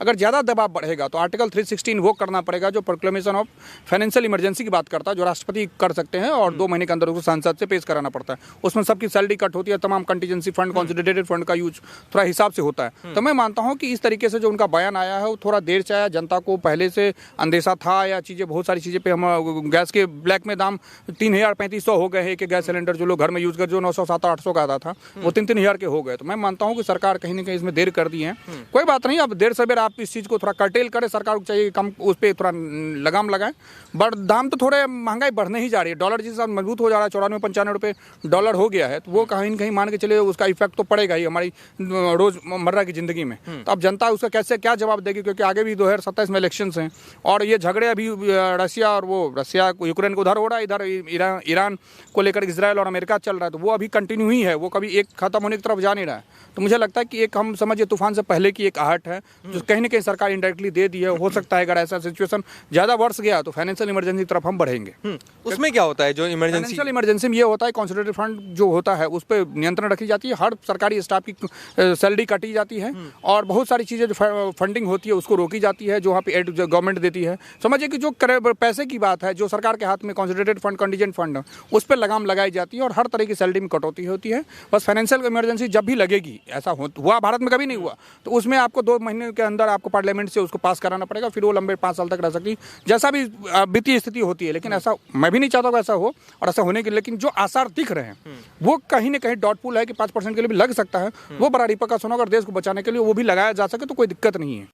अगर ज़्यादा दबाव बढ़ेगा तो आर्टिकल 316 इन्वोक करना पड़ेगा, जो प्रोक्लेमेशन ऑफ फाइनेंशियल इमरजेंसी की बात करता है, जो राष्ट्रपति कर सकते हैं और 2 महीने के अंदर उसको संसद से पेश कराना पड़ता है। उसमें सबकी सैलरी कट होती है, तमाम कंटीजेंसी फंड, कॉन्सोलिडेटेड फंड का यूज थोड़ा हिसाब से होता है। तो मैं मानता हूँ कि इस तरीके से जो उनका बयान आया है वो थोड़ा देर से आया, जनता को पहले से अंदेशा था या चीज़ें, बहुत सारी चीज़ें पे हम गैस के ब्लैक में दाम 3,000-3,500 हो गए हैं एक गैस सिलेंडर, जो लोग घर में यूज़ कर, जो 900, 700-800 का आता था वो 3,000 के हो गए। तो मैं मानता हूँ कि सरकार कहीं ना कहीं इसमें देर कर दी है। कोई बात नहीं, अब देर सवेर आप इस चीज़ को थोड़ा कर्टेल करें, सरकार को चाहिए कम उस पर थोड़ा लगाम लगाएं। बट दाम तो थोड़े महंगाई बढ़ने ही जा रही है, डॉलर जिस हिसाब मजबूत हो जा रहा है, 94-95 रुपये डॉलर हो गया है, तो वो कहीं ना कहीं मान के चले उसका इफेक्ट तो पड़ेगा ही हमारी रोजमर्रा की जिंदगी में। तो अब जनता उसका कैसे क्या जवाब देगी, क्योंकि आगे भी 2027 में इलेक्शंस हैं और ये झगड़े अभी रशिया यूक्रेन को उधर हो रहा है, इधर ईरान को लेकर इजराइल और अमेरिका चल रहा है, तो वो अभी कंटिन्यू ही है, वो कभी एक खत्म होने की तरफ जा नहीं रहा है। तो मुझे लगता है कि एक हम समझिए तूफान से पहले की एक आहट है जो कहीं ना कहीं सरकार इनडायरेक्टली दे दी है। हो सकता है अगर ऐसा सिचुएशन ज़्यादा वर्ष गया तो फाइनेंशियल इमरजेंसी की तरफ हम बढ़ेंगे। उसमें क्या होता है जो इमरजेंसी? फाइनेंशियल इमरजेंसी में ये होता है कॉन्सोलिडेटेड फंड जो होता है उस पर नियंत्रण रखी जाती है, हर सरकारी स्टाफ की सैलरी काटी जाती है और बहुत सारी चीज़ें जो फंडिंग होती है उसको रोकी जाती है, जो वहाँ पे एड गवर्नमेंट देती है। समझिए कि जो पैसे की बात है, जो सरकार के हाथ में कॉन्सोलिडेटेड फंड, कंटीजेंट फंड, उस पर लगाम लगाई जाती है और हर तरह की सैलरी में कटौती होती है। बस फाइनेंशियल इमरजेंसी जब भी लगेगी, ऐसा हुआ भारत में कभी नहीं हुआ, तो उसमें आपको 2 महीने के अंदर आपको पार्लियामेंट से उसको पास कराना पड़ेगा, फिर वो लंबे 5 साल तक रह सकती है, जैसा भी वित्तीय स्थिति होती है। लेकिन ऐसा मैं भी नहीं चाहता कि ऐसा हो और ऐसा होने के, लेकिन जो आसार दिख रहे हैं वो कहीं ना कहीं डाउटफुल है कि 5% के लिए भी लग सकता है। वो बड़ा रिपर्कशन होगा, अगर देश को बचाने के लिए वो भी लगाया जा सके तो कोई दिक्कत नहीं है।